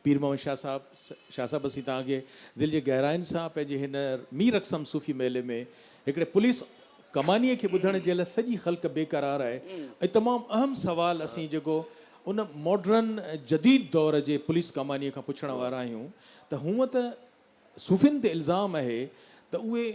पीर मोहम्मद शाह साहब असीं तव्हांखे दिलि जे गहराइनि सां पंहिंजे हिन मीर अक़सम सूफ़ी मेले में हिकिड़े पुलिस कमानीअ खे ॿुधण जे लाइ सॼी ख़ल्क़ बेक़रार आहे ऐं तमामु अहम सुवाल असीं जेको उन मॉडर्न जदीद दौर जे पुलिस कमानीअ खां पुछण वारा आहियूं त हूअं त सूफ़ियुनि ते इल्ज़ाम आहे त उहे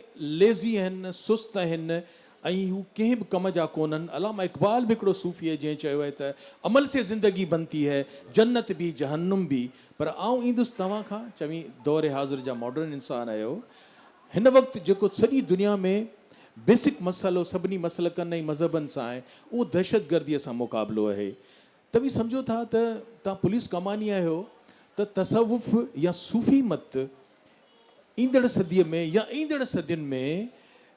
लेज़ी आहिनि, सुस्त आहिनि ऐं हू कंहिं बि कम जा कोन्हनि। अलामा इक़बाल बि हिकिड़ो सूफ़ी आहे जंहिं चयो आहे त अमल से ज़िंदगी बनती है, जन्नत भी जहन्नुम भी। पर आउं ईंदुसि तव्हां खां, चवी दौर हाज़िर जा मॉडर्न इंसान आहियो, हिन वक़्तु जेको सॼी दुनिया में बेसिक मसइलो सभिनी मसलकनि ऐं मज़हबनि सां आहे उहो दहशतगर्दीअ सां मुक़ाबिलो आहे। तव्हीं सम्झो था त तव्हां पुलिस कमानी आहियो त तसवुफ़ या सूफ़ी मत ईंदड़ सदीअ में या ईंदड़ सदियुनि में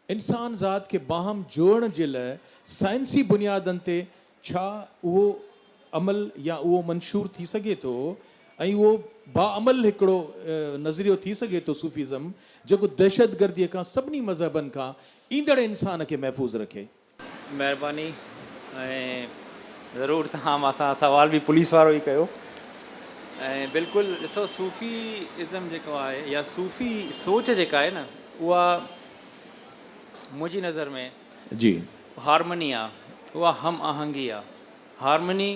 इंसान ज़ात खे बाहम जोड़न जे लाइ साइंसी बुनियादनि ते छा उहो अमल या उहो मंशूर थी सघे थो ऐं उहो बाअमल हिकिड़ो नज़रियो थी सघे थो सूफ़ीज़म जेको दहशतगर्दीअ खां सभिनी मज़हबनि खां ईंदड़ इंसान खे महफ़ूज़ रखे। महिरबानी ऐं ज़रूरु तव्हां मां सवाल बि पुलिस वारो ई कयो ऐं बिल्कुलु ॾिसो सूफ़ीइज़म जेको आहे या सूफ़ी सोच जेका आहे न उहा मुंहिंजी नज़र में जी हारमनी आहे, उहा हम आहंगी आहे। Harmony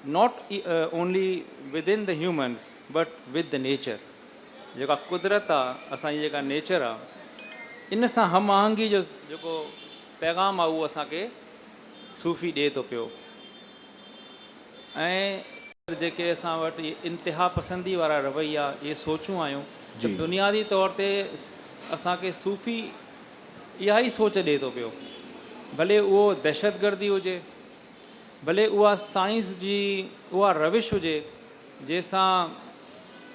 not only with in the humans but with the nature. जेका कुदरत आहे असांजी जेका नेचर आहे इन सां हम आहंगी जो जेको पैगाम आहे उहो असांखे सूफ़ी ॾिए थो पियो। ऐं जेके असां वटि इंतिहा पसंदी वारा रवैया इहे सोचूं आहियूं त बुनियादी तौर ते असांखे सूफ़ी इहा ई सोच ॾिए थो पियो। भले उहो दहशतगर्दी हुजे, भले उहा साइंस जी उहा रविश हुजे जंहिंसां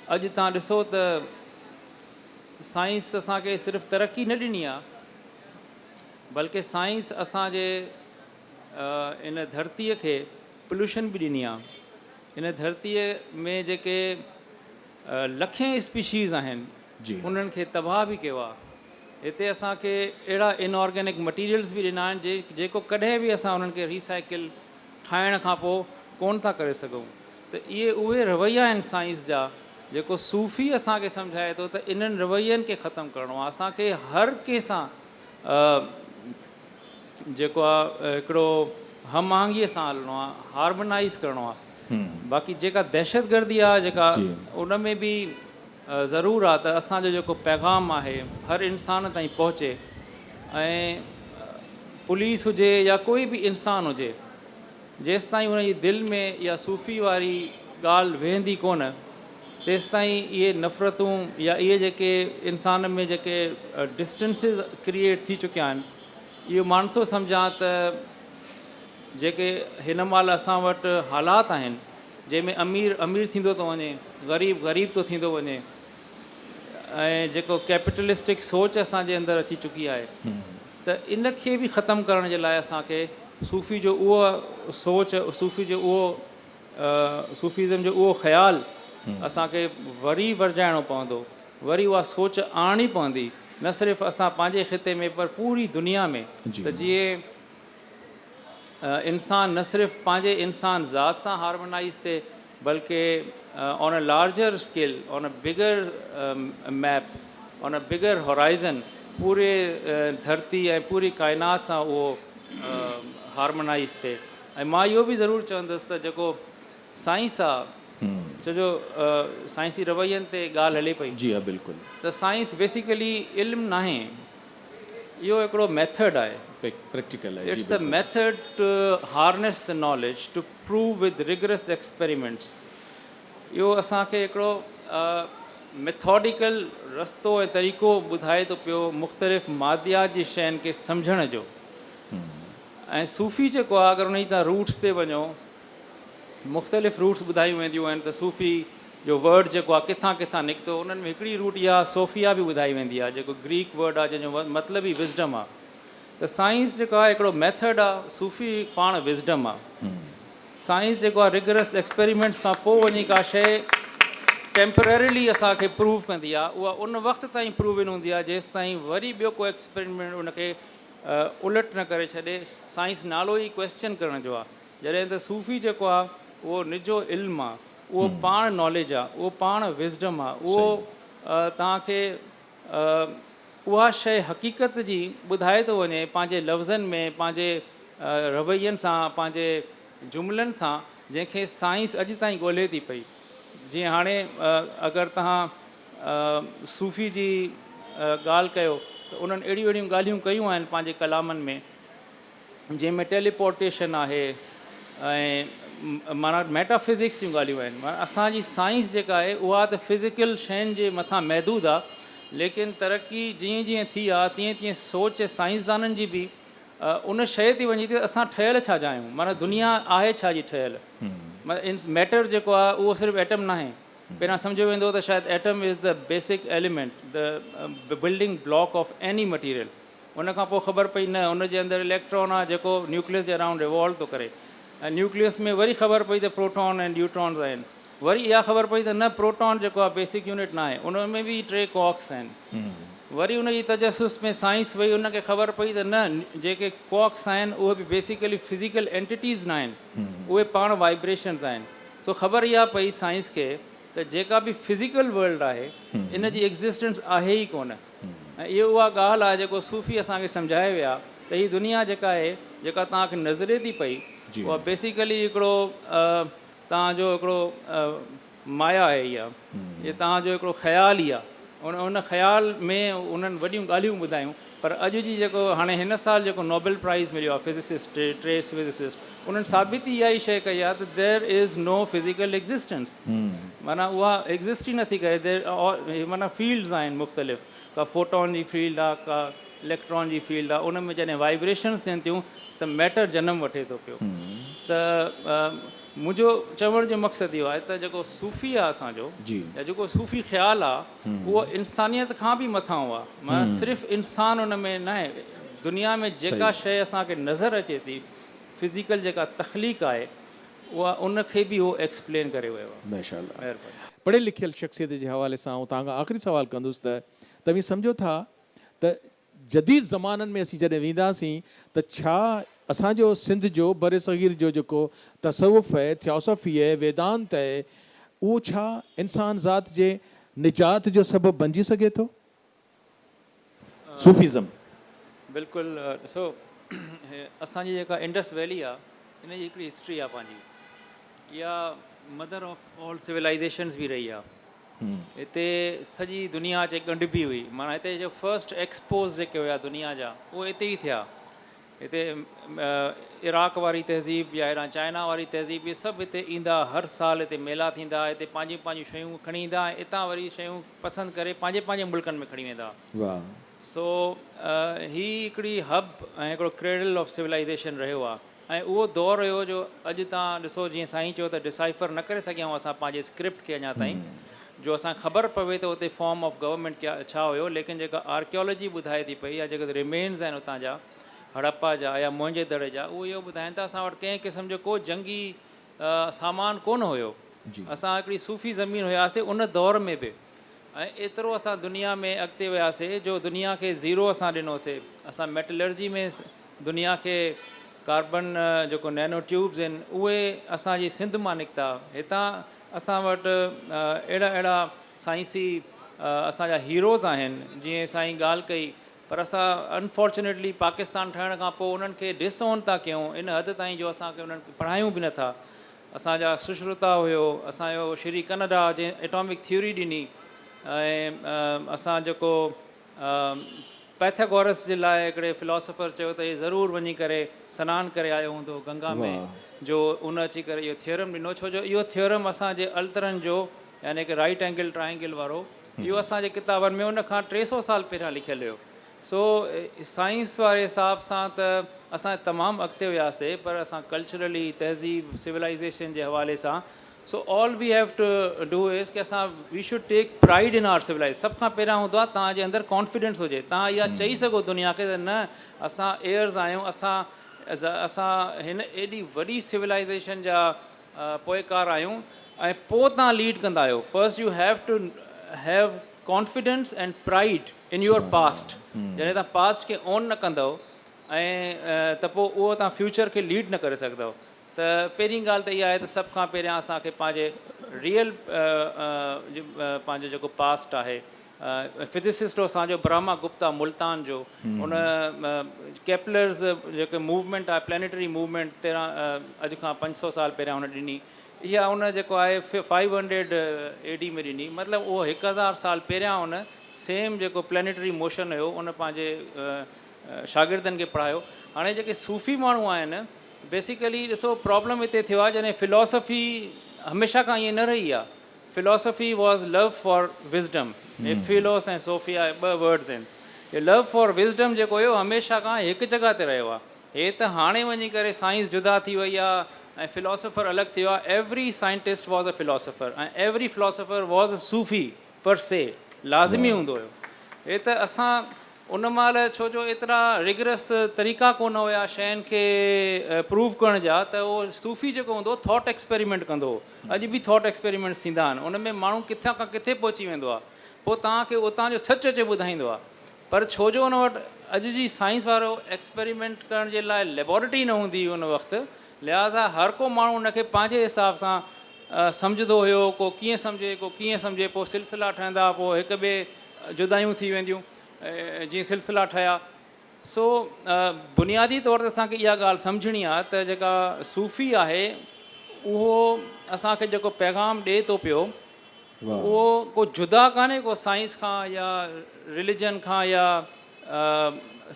अॼु तव्हां ॾिसो त साइंस असांखे सिर्फ़ु तरक़ी न ॾिनी आहे बल्कि साइंस असांजे इन धरतीअ खे पोल्यूशन बि ॾिनी आहे। इन धरतीअ में जेके लखें स्पीशीज़ आहिनि उन्हनि खे तबाह बि कयो आहे। हिते असांखे अहिड़ा इनऑर्गेनिक मटीरियल्स बि ॾिना आहिनि जेको कॾहिं बि असां उन्हनि खे रिसाइकिल ठाहिण खां पोइ कोन था करे सघूं। त इहे उहे रवैया आहिनि साइंस जा जेको सूफ़ी असांखे सम्झाए थो त इन्हनि रवैयनि खे ख़तमु करिणो आहे। असांखे हर कंहिंसां जेको आहे हिकिड़ो हम आहंगीअ सां हलणो आहे, हार्मोनाइज़ करिणो आहे। बाक़ी जेका दहशतगर्दी आहे जेका उन में बि ज़रूरु आहे त असांजो जेको पैगाम आहे हर इंसान ताईं पहुचे ऐं पुलिस हुजे या कोई बि इंसानु हुजे जेसिताईं उनजी दिलि में इहा सूफ़ी वारी ॻाल्हि वेहंदी कोन तेसिताईं इहे नफ़रतूं या इहे जेके इंसान में जेके डिस्टेंसिस क्रिएट थी चुकिया आहिनि इहो मां नथो सम्झां त जेके हिन महिल असां वटि हालात आहिनि जंहिंमें अमीर अमीर थींदो थो वञे, ग़रीब ग़रीब थो थींदो वञे ऐं जेको कैपिटलिस्टिक सोच असांजे अंदरि अची चुकी आहे त इन खे बि ख़तमु करण जे लाइ असांखे सूफ़ी जो उहो सोच सूफ़ी जो उहो सूफ़ीज़म जो उहो ख़्यालु असांखे वरी वरजाइणो पवंदो, वरी उहा सोच आणणी पवंदी न सिर्फ़ु असां पंहिंजे ख़िते में पर पूरी दुनिया में त जीअं इंसान न सिर्फ़ु पंहिंजे इंसान ज़ात सां हार्मोनाइज़ थिए बल्कि on a larger scale, on a bigger map, on a bigger horizon पूरे धरती ऐं पूरी काइनात सां उहो हार्मोनाइज़ थिए। ऐं मां इहो बि ज़रूरु चवंदुसि त जेको साइंस आहे छोजो साइंसी रवैयनि ते ॻाल्हि हले पई। जी हा बिल्कुलु। त साइंस बेसिकली इल्मु नाहे, इहो हिकिड़ो मेथड आहे, प्रैक्टिकल आहे। It's a method to harness the knowledge to prove with rigorous experiments. इहो असांखे हिकिड़ो मेथोडिकल रस्तो ऐं तरीक़ो ॿुधाए थो पियो मुख़्तलिफ़ मादियात जी शयुनि खे सम्झण जो। ऐं सूफ़ी जेको आहे अगरि उन तव्हां रूट्स ते वञो मुख़्तलिफ़ रूट्स ॿुधायूं वेंदियूं आहिनि त सूफ़ी जो वर्ड जेको आहे किथां किथां निकितो। उन्हनि में हिकिड़ी रूट इहा सोफ़िया बि ॿुधाई वेंदी आहे जेको ग्रीक वर्ड आहे जंहिंजो मतिलबु ई विज़डम आहे। त साइंस जेको आहे हिकिड़ो मेथड आहे, सूफ़ी पाण विज़डम आहे। साइंस जेको आहे रिगरस एक्सपेरिमेंट्स खां पोइ वञी का शइ टेम्पररीली असांखे प्रूव कंदी आहे, उहा उन वक़्त ताईं प्रूव इन हूंदी आहे जेसि ताईं वरी ॿियो को एक्सपेरिमेंट उनखे उलट न करे छॾे। साइंस नालो ई क्वेश्चन करण जो आहे, जॾहिं त सूफ़ी जेको आहे उहो निजो इल्मु आहे, उहो पाण नॉलेज आहे, उहो पाण विज़डम आहे, उहो तव्हांखे उहा शइ हक़ीक़त जी ॿुधाए थो वञे पंहिंजे लफ़्ज़नि में, पंहिंजे रवैयनि सां, पंहिंजे जुमिलनि सां, जंहिंखे साइंस अॼु ताईं ॻोल्हे थी पई। जीअं हाणे अगरि तव्हां सूफ़ी जी ॻाल्हि कयो त उन्हनि अहिड़ियूं अहिड़ियूं ॻाल्हियूं कयूं आहिनि पंहिंजे कलामनि में, जंहिंमें टेलीपोर्टेशन आहे ऐं माना मेटाफिज़िक्स जूं ॻाल्हियूं आहिनि। माना असांजी साइंस जेका आहे उहा त फिज़िकल शयुनि जे मथां महदूद आहे, लेकिन तरक़ी जीअं जीअं थी आहे तीअं तीअं सोच साइंसदाननि जी बि उन शइ ते वञे थी त असां ठहियल छा जा आहियूं, माना दुनिया आहे छा जी ठहियल। माना मैटर जेको आहे उहो सिर्फ़ु एटम न आहे। पहिरियां सम्झो वेंदो त शायदि atom is the basic element, the building block of any material. उन खां पोइ ख़बर पई न उनजे अंदरि इलेक्ट्रॉन आहे जेको न्यूक्लियस जे अराउंड रिवॉल्व थो करे, ऐं न्यूक्लियस में वरी ख़बर पई त प्रोटॉन ऐं न्यूट्रॉन्स आहिनि, वरी इहा ख़बर पई त न प्रोटॉन जेको आहे बेसिक यूनिट न आहे, उन में बि 3 क्वार्क्स आहिनि। वरी उन जी तजसुस में साइंस वई, उनखे ख़बर पई त न जेके क्वार्क्स आहिनि उहे बि बेसिकली फिज़िकल एंटिटीज़ न आहिनि, उहे पाण वाइब्रेशन्स आहिनि। सो ख़बर इहा पई साइंस खे त जेका बि फिज़िकल वर्ल्ड आहे इन जी एग्ज़िस्टेंस आहे ई कोन। ऐं इहा उहा ॻाल्हि आहे जेको सूफ़ी असांखे सम्झाए विया त हीअ दुनिया जेका आहे, जेका तव्हांखे नज़रे थी पई, उहा बेसिकली हिकिड़ो तव्हांजो हिकिड़ो माया आहे, इहा तव्हांजो हिकिड़ो ख़्यालु ई आहे। उन ख़्याल में उन्हनि वॾियूं ॻाल्हियूं ॿुधायूं। पर अॼु जी जेको हाणे हिन साल जेको नोबेल प्राइज़ मिलियो आहे फिज़िसिस्ट, 3 फिज़िसिस्ट, उन्हनि साबित इहा ई शइ कई आहे त there is no physical existence. माना उहा एग्ज़िस्ट ई नथी करे। देर माना फील्ड्स आहिनि मुख़्तलिफ़, का फोटॉन जी फील्ड आहे, का इलेक्ट्रॉन जी फील्ड आहे, उन में जॾहिं वाइब्रेशन्स थियनि थियूं त मैटर जनम वठे थो पियो। त मुंहिंजो चवण जो मक़सदु इहो आहे त जेको सूफ़ी आहे असांजो, या जेको सूफ़ी ख़्यालु आहे, उहो इंसानियत खां बि मथां हुआ। माना सिर्फ़ु इंसान उन में न आहे, दुनिया में जेका शइ असांखे नज़र अचे थी, फिज़िकल जेका तख़लीक़ आहे, उहा उनखे बि उहो एक्सप्लेन करे वियो आहे। माशाअल्लाह। पढ़ियल लिखियल शख़्सियत जे हवाले सां तव्हांखां आख़िरी सवाल कंदुसि त तव्हीं सम्झो था त जदीद ज़माननि में असीं जॾहिं वेंदासीं त छा असांजो सिंध जो बर सग़ीर जो जेको तसवुफ़ आहे, थियोसॉफ़ी आहे, वेदांत आहे, उहो छा इंसान ज़ात जे निजात जो सबबु बणिजी सघे थो? सूफ़ीज़म बिल्कुलु। ॾिसो, असांजी जेका इंडस वैली आहे, इन जी हिकिड़ी हिस्ट्री आहे पंहिंजी। इहा मदर ऑफ ऑल सिविलाइज़ेशन्स बि रही आहे। हिते सॼी दुनिया अचे ॻंढिबी हुई। माना हिते जो फर्स्ट एक्सपोज़ जेके हुया दुनिया जा, उहे हिते ई थिया। हिते इराक़ वारी तहज़ीब या हेॾां चाइना वारी तहज़ीब, इहे सभु हिते ईंदा। हर साल हिते मेला थींदा, हिते पंहिंजी पंहिंजी शयूं खणी ईंदा, ऐं हितां वरी शयूं पसंदि करे पंहिंजे पंहिंजे मुल्कनि में खणी वेंदा। सो ही हिकिड़ी हब ऐं हिकिड़ो क्रेडल ऑफ सिविलाइज़ेशन रहियो आहे। ऐं उहो दौरु हुयो जो अॼु तव्हां ॾिसो, जीअं साईं चयो त डिसाइफर न करे सघिया असां पंहिंजे स्क्रिप्ट खे अञा ताईं, जो असांखे ख़बर पवे त उते फॉर्म ऑफ गवर्नमेंट क्या छा हुयो। लेकिन जेका आर्कियोलॉजी ॿुधाए थी पई, या जेके रिमेन्स आहिनि उतां जा, हड़प्पा जा या मोहनजोदड़ो जा, उहे इहो ॿुधाइनि था असां वटि कंहिं क़िस्म जो को जंगी सामान कोन हुयो। असां हिकिड़ी सूफ़ी ज़मीन हुयासीं उन दौर में बि। ऐं एतिरो असां दुनिया में अॻिते वियासीं जो दुनिया खे ज़ीरो असां ॾिनोसीं। असां मेटलर्जी में दुनिया खे कार्बन जेको नैनो ट्यूब्स आहिनि, उहे असांजी सिंध मां निकिता। हितां असां वटि अहिड़ा अहिड़ा साइंसी असांजा हीरोज़ आहिनि, जीअं साईं ॻाल्हि कई। पर असां अनफॉर्चुनेटली पाकिस्तान ठहण खां पोइ उन्हनि खे डिसओन था कयूं इन हद ताईं जो असांखे उन्हनि खे पढ़ायूं बि नथा। असांजा सुश्रुता हुयो, असांजो श्री कनडा जंहिं एटॉमिक थ्योरी ॾिनी, ऐं असां जेको पैथागोरस जे लाइ हिकिड़े फिलोसफर चयो त इहे ज़रूरु वञी करे सनानु करे आयो हूंदो गंगा में, जो उन अची करे इहो थियोरम ॾिनो। छो जो इहो थियोरम असांजे अल्तरनि जो, यानी कि राइट एंगल ट्राइंगल वारो, इहो असांजे किताबनि में उन खां 300 साल पहिरियां लिखियलु हुयो। सो साइंस वारे हिसाब सां त असां तमामु अॻिते वियासीं, पर असां कल्चरली, तहज़ीब, सिविलाइज़ेशन जे हवाले सां। So all we have to do is कि असां we should take pride in our civilize. सभ खां पहिरियां हूंदो आहे तव्हांजे अंदरि कॉन्फिडेंस हुजे, तव्हां इहा चई सघो दुनिया खे त न असां एयर्स आहियूं, असां हिन एॾी वॾी सिविलाइज़ेशन जा पोएकार आहियूं, ऐं पोइ तव्हां लीड कंदा आहियो। First you have to have confidence and pride in your past. जॾहिं तव्हां पास्ट खे ऑन न कंदव ऐं त पोइ उहो तव्हां फ्यूचर खे लीड न करे सघंदव। त पहिरीं ॻाल्हि त इहा आहे त सभ खां पहिरियां असांखे पंहिंजे रियल पंहिंजो जेको पास्ट आहे फिजिसिस्ट हो असांजो ब्रह्मा गुप्ता मुल्तान जो उन केपलर्स जेके मूवमेंट आहे प्लैनेटरी मूवमेंट 13 अॼु खां 500 साल पहिरियां हुन ॾिनी इहा उन जेको आहे 500 AD में ॾिनी मतिलबु उहो 1000 साल पहिरियां उन सेम जेको प्लैनेटरी मोशन हुयो उन पंहिंजे शागिर्दनि खे पढ़ायो। हाणे जेके सूफ़ी माण्हू आहिनि बेसिकली ॾिसो प्रॉब्लम हिते थियो आहे जॾहिं फिलॉसफी हमेशह खां ईअं न रही आहे। Philosophy was love for wisdom हे फिलोस ऐं सोफिया 2 वर्ड्स आहिनि। हे लव फॉर विज़डम जेको हुयो हमेशह खां हिकु जॻह ते रहियो आहे। हे त हाणे वञी करे साइंस जुदा थी वई आहे ऐं फिलोसफर अलॻि थियो आहे। Every scientist was a philosopher ऐं एवरी फिलोसफर वॉज अ सूफ़ी पर से लाज़मी हूंदो हुयो। हे त असां उन महिल छो जो एतिरा रिगरस तरीक़ा कोन हुया शयुनि खे प्रूव करण जा त उहो सूफ़ी जेको हूंदो थॉट एक्सपेरिमेंट कंदो हो। अॼु बि थॉट एक्सपेरिमेंट्स थींदा आहिनि उन में माण्हू किथां खां किथे पहुची वेंदो आहे पोइ तव्हांखे उतां जो सच अचे ॿुधाईंदो आहे। पर छो जो उन वटि अॼु जी साइंस वारो एक्सपेरिमेंट करण जे लाइ लेबोरेटरी न हूंदी हुई उन वक़्तु लिहाज़ा हर को माण्हू उनखे पंहिंजे हिसाब सां सम्झंदो हुयो। को कीअं सम्झे पोइ सिलसिला ठहंदा पोइ हिक ॿिए जुदायूं थी वेंदियूं जीअं सिलसिला ठहिया। सो बुनियादी तौर ते असांखे इहा ॻाल्हि सम्झणी आहे त जेका सूफ़ी आहे उहो असांखे जेको पैगाम ॾिए थो पियो उहो को जुदा कान्हे को साइंस खां या रिलीजन खां या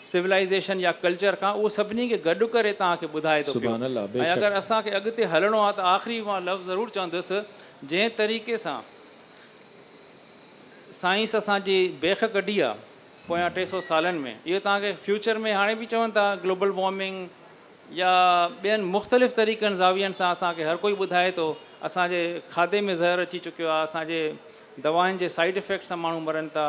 सिविलाइज़ेशन या कल्चर खां उहो सभिनी खे गॾु करे तव्हांखे ॿुधाए थो पियो। ऐं अगरि असांखे अॻिते हलणो आहे त आख़िरी मां लफ़्ज़ ज़रूरु चवंदुसि जंहिं तरीक़े सां साइंस असांजी बेख कढी आहे पोयां 300 सालनि में इहो तव्हांखे फ्यूचर में हाणे बि चवनि था ग्लोबल वॉर्मिंग या ॿियनि मुख़्तलिफ़ तरीक़नि ज़ावियनि सां असांखे हर कोई ॿुधाए थो। असांजे खाधे में ज़हर अची चुकियो आहे असांजे दवाउनि जे साइड इफ़ेक्ट सां माण्हू मरनि था।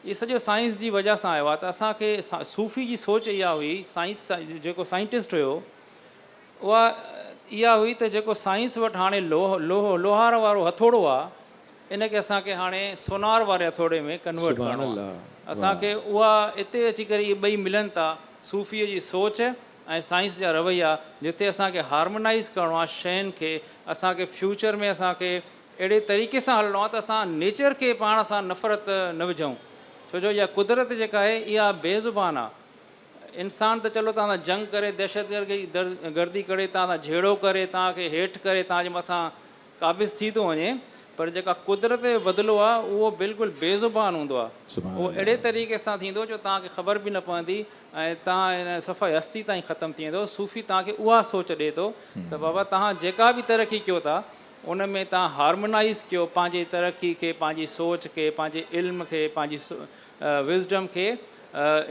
इहे सॼो साइंस जी वजह सां आयो आहे। त असांखे सूफ़ी जी सोच इहा हुई साइंस जेको साइंटिस्ट हुयो उहा इहा हुई त जेको साइंस वटि हाणे लोहार वारो हथोड़ो आहे इन खे असांखे हाणे सोनार वारे हथोड़े में कन्वर्ट करिणो आहे। असांखे उहा हिते अची करे इहे ॿई मिलनि था सूफ़ीअ जी सोच ऐं साइंस जा रवैया जिते असांखे हार्मोनाइज़ करिणो आहे शयुनि खे। असांखे फ्यूचर में असांखे अहिड़े तरीक़े सां हलणो आहे त असां नेचर खे पाण सां नफ़रत न विझूं छो जो इहा कुदरत जेका आहे इहा बेज़ुबान आहे। इंसानु त चलो तव्हां सां जंग करे दहशतगर्दी करे तव्हां सां झेड़ो करे तव्हांखे हेठि करे तव्हांजे मथां क़ाबिज़ थी थो वञे पर जेका कुदरत जो बदिलो आहे उहो बिल्कुलु बेज़ुबान हूंदो आहे। उहो अहिड़े तरीक़े सां थींदो जो तव्हांखे ख़बर बि न पवंदी ऐं तव्हां हिन सफ़ा हस्ती ताईं ख़तमु थी वेंदो। सूफ़ी तव्हांखे उहा सोच ॾिए थो त बाबा तव्हां जेका बि तरक़ी कयो था उन में तव्हां हार्मोनाइज़ कयो पंहिंजी तरक़ी खे पंहिंजी सोच खे पंहिंजे इल्म खे पंहिंजी विज़डम खे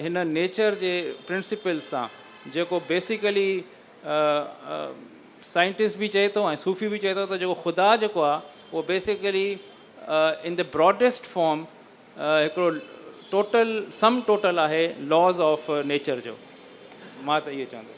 हिन नेचर जे प्रिंसिपल सां जेको बेसिकली साइंटिस्ट बि चए थो ऐं सूफ़ी बि चए थो त जेको ख़ुदा जेको आहे उहो basically in the broadest form हिकिड़ो टोटल आहे लॉज़ ऑफ नेचर जो। मां त इहो चवंदुसि।